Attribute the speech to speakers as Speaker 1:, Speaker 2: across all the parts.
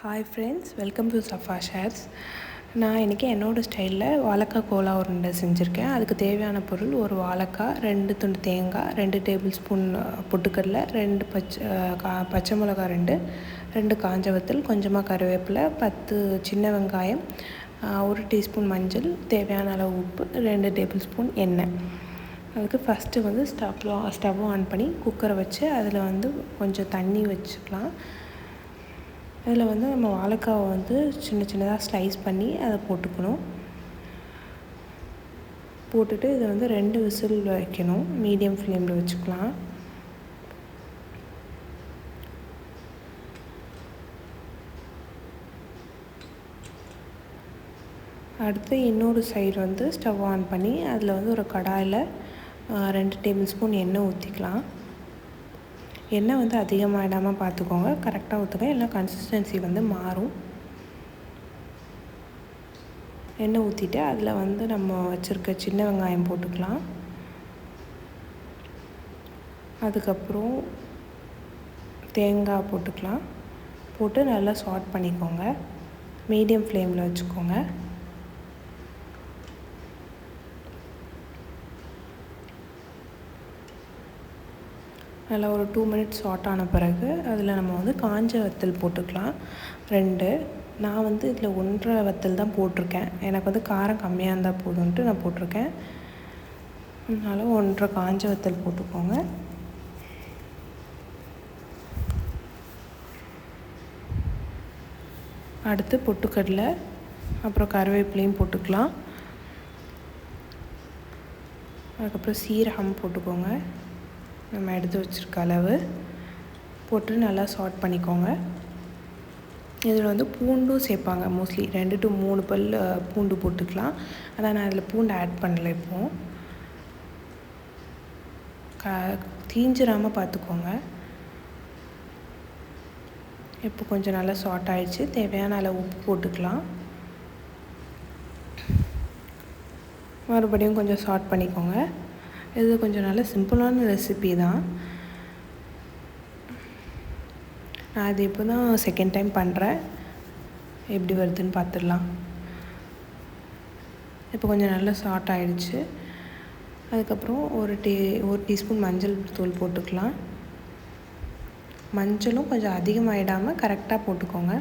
Speaker 1: Hi friends, welcome to Safa shares. நான் இன்றைக்கி என்னோடய ஸ்டைலில் வாழைக்காய் கோலா உருண்டை செஞ்சுருக்கேன். அதுக்கு தேவையான பொருள்: ஒரு வாழைக்காய், 2 துண்டு தேங்காய், 2 டேபிள் ஸ்பூன் பொட்டுக்கடலை, 2 பச்சை மிளகா, 2 காஞ்ச வத்தல், கொஞ்சமாக கருவேப்பிலை, 10 சின்ன வெங்காயம், 1 டீஸ்பூன் மஞ்சள், தேவையான அளவு உப்பு, 2 டேபிள் ஸ்பூன் எண்ணெய். அதுக்கு ஃபஸ்ட்டு வந்து ஸ்டவ் ஆன் பண்ணி குக்கரை வச்சு அதில் வந்து கொஞ்சம் தண்ணி வச்சுக்கலாம். அதில் வந்து நம்ம வாழைக்காவை வந்து சின்ன சின்னதாக ஸ்லைஸ் பண்ணி அதை போட்டுக்கணும். போட்டுட்டு இதை வந்து 2 விசில் வைக்கணும். மீடியம் ஃப்ளேமில் வச்சுக்கலாம். அடுத்து இன்னொரு சைடு வந்து ஸ்டவ் ஆன் பண்ணி அதில் வந்து ஒரு கடாயில் 2 டேபிள் ஸ்பூன் எண்ணெய் ஊற்றிக்கலாம். எண்ணெய் வந்து அதிகமாகிடாமல் பார்த்துக்கோங்க, கரெக்டாக ஊற்றுங்க, இல்லைனா கன்சிஸ்டன்சி வந்து மாறும். எண்ணெய் ஊற்றிட்டு அதில் வந்து நம்ம வச்சுருக்க சின்ன வெங்காயம் போட்டுக்கலாம். அதுக்கப்புறம் தேங்காய் போட்டுக்கலாம். போட்டு நல்லா சாட் பண்ணிக்கோங்க. மீடியம் ஃப்ளேமில் வச்சுக்கோங்க. நல்லா ஒரு 2 மினிட்ஸ் சாட் ஆன பிறகு அதில் நம்ம வந்து காஞ்ச வத்தல் போட்டுக்கலாம். 2. நான் வந்து இதில் 1.5 வத்தல் தான் போட்டிருக்கேன். எனக்கு வந்து காரம் கம்மியாக இருந்தால் போதும்ன்ட்டு நான் போட்டிருக்கேன். அதனால் 1.5 காஞ்ச வத்தல் போட்டுக்கோங்க. அடுத்து பொட்டுக்கடலை, அப்புறம் கருவேப்பிலையும் போட்டுக்கலாம். அதுக்கப்புறம் சீரகம் போட்டுக்கோங்க. நம்ம எடுத்து வச்சுருக்க அளவு போட்டு நல்லா சாட் பண்ணிக்கோங்க. இதில் வந்து பூண்டும் சேர்ப்பாங்க. மோஸ்ட்லி 2 to 3 பல் பூண்டு போட்டுக்கலாம். ஆனால் நான் இதில் பூண்டு ஆட் பண்ணலை. இப்போது தீஞ்சிராமல் பார்த்துக்கோங்க. இப்போ கொஞ்சம் நல்லா சாட் ஆகிடுச்சு. தேவையான அளவு உப்பு போட்டுக்கலாம். மறுபடியும் கொஞ்சம் சாட் பண்ணிக்கோங்க. இது கொஞ்சம் நல்ல சிம்பிளான ரெசிபி தான். நான் இது இப்போ தான் செகண்ட் டைம் பண்ணுறேன். எப்படி வருதுன்னு பார்த்துடலாம். இப்போ கொஞ்சம் நல்லா சாட் ஆகிடுச்சு. அதுக்கப்புறம் ஒரு டீஸ்பூன் மஞ்சள் தூள் போட்டுக்கலாம். மஞ்சளும் கொஞ்சம் அதிகமாகிடாமல் கரெக்டாக போட்டுக்கோங்க.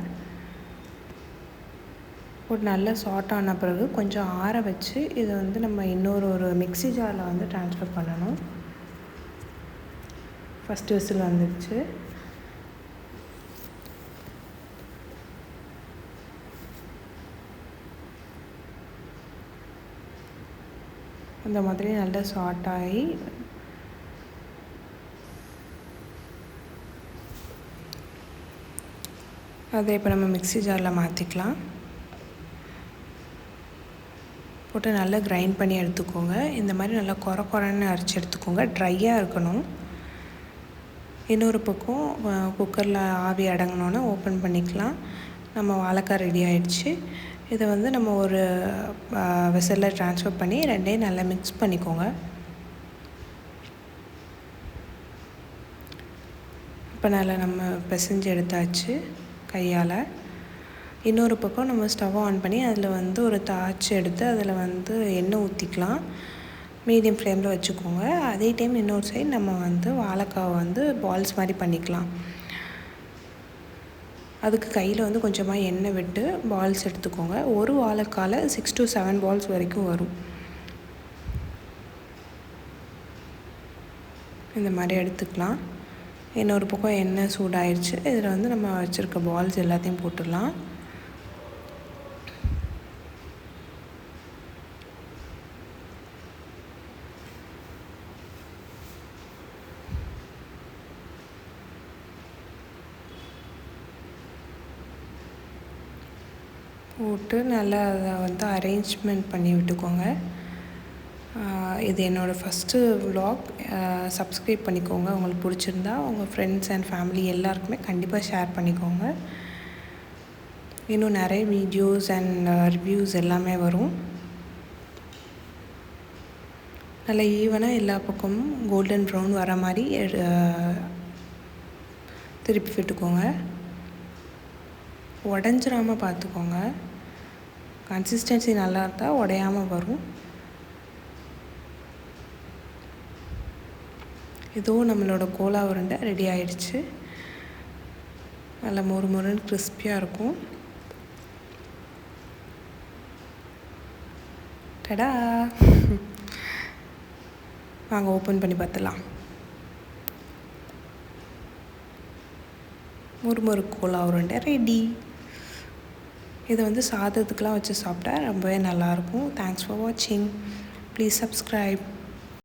Speaker 1: போட்டு நல்லா சாட் ஆன பிறகு கொஞ்சம் ஆற வச்சு இதை வந்து நம்ம ஒரு மிக்ஸி ஜாரில் வந்து ட்ரான்ஸ்ஃபர் பண்ணணும். ஃபஸ்ட்டு விசில் வந்துடுச்சு. அந்த மாதிரி நல்லா சாட் ஆகி அதை இப்போ நம்ம மிக்ஸி ஜாரில் மாற்றிக்கலாம். போட்டு நல்லா கிரைண்ட் பண்ணி எடுத்துக்கோங்க. இந்த மாதிரி நல்லா குறன்னு அரைச்சி எடுத்துக்கோங்க. ட்ரையாக இருக்கணும். இன்னொரு பக்கம் குக்கரில் ஆவி அடங்கினோன்னே ஓப்பன் பண்ணிக்கலாம். நம்ம வாழைக்காய் ரெடி ஆகிடுச்சு. இதை வந்து நம்ம ஒரு வெசலில் ட்ரான்ஸ்ஃபர் பண்ணி 2யும் நல்லா மிக்ஸ் பண்ணிக்கோங்க. இப்போ நல்லா நம்ம பிசைஞ்சு எடுத்தாச்சு கையால். இன்னொரு பக்கம் நம்ம ஸ்டவ் ஆன் பண்ணி அதில் வந்து ஒரு தாச்சு எடுத்து அதில் வந்து எண்ணெய் ஊற்றிக்கலாம். மீடியம் ஃப்ளேமில் வச்சுக்கோங்க. அதே டைம் இன்னொரு சைடு நம்ம வந்து வாழைக்காவை வந்து பால்ஸ் மாதிரி பண்ணிக்கலாம். அதுக்கு கையில் வந்து கொஞ்சமாக எண்ணெய் விட்டு பால்ஸ் எடுத்துக்கோங்க. ஒரு வாழைக்காயில் 6 to 7 பால்ஸ் வரைக்கும் வரும். இந்த மாதிரி எடுத்துக்கலாம். இன்னொரு பக்கம் எண்ணெய் சூடாயிடுச்சு. இதில் வந்து நம்ம வச்சுருக்க பால்ஸ் எல்லாத்தையும் போட்டுடலாம். போட்டு நல்லா அதை வந்து அரேஞ்ச்மெண்ட் பண்ணி விட்டுக்கோங்க. இது என்னோடய ஃபஸ்ட்டு vlog. சப்ஸ்கிரைப் பண்ணிக்கோங்க. உங்களுக்கு பிடிச்சிருந்தா உங்கள் ஃப்ரெண்ட்ஸ் அண்ட் ஃபேமிலி எல்லாருக்குமே கண்டிப்பாக ஷேர் பண்ணிக்கோங்க. இன்னும் நிறைய வீடியோஸ் அண்ட் ரிவ்யூஸ் எல்லாமே வரும். நல்லா ஈவனாக எல்லா பக்கமும் கோல்டன் ப்ரௌன் வர மாதிரி திருப்பி விட்டுக்கோங்க. உடஞ்சிராமல் பார்த்துக்கோங்க. கன்சிஸ்டன்சி நல்லா இருந்தால் உடையாமல் வரும். இதோ நம்மளோட கோலா உருண்டை ரெடி ஆயிடுச்சு. நல்லா மொறு மொறுன்னு கிறிஸ்பியாக இருக்கும். டடா! வாங்க ஓப்பன் பண்ணி பார்த்துலாம். மொறு கோலா உருண்டை ரெடி. இதை சாதத்துக்கெலாம் வச்சு சாப்பிட்டா ரொம்பவே நல்லாயிருக்கும். தேங்க்ஸ் ஃபார் வாட்சிங். Please subscribe.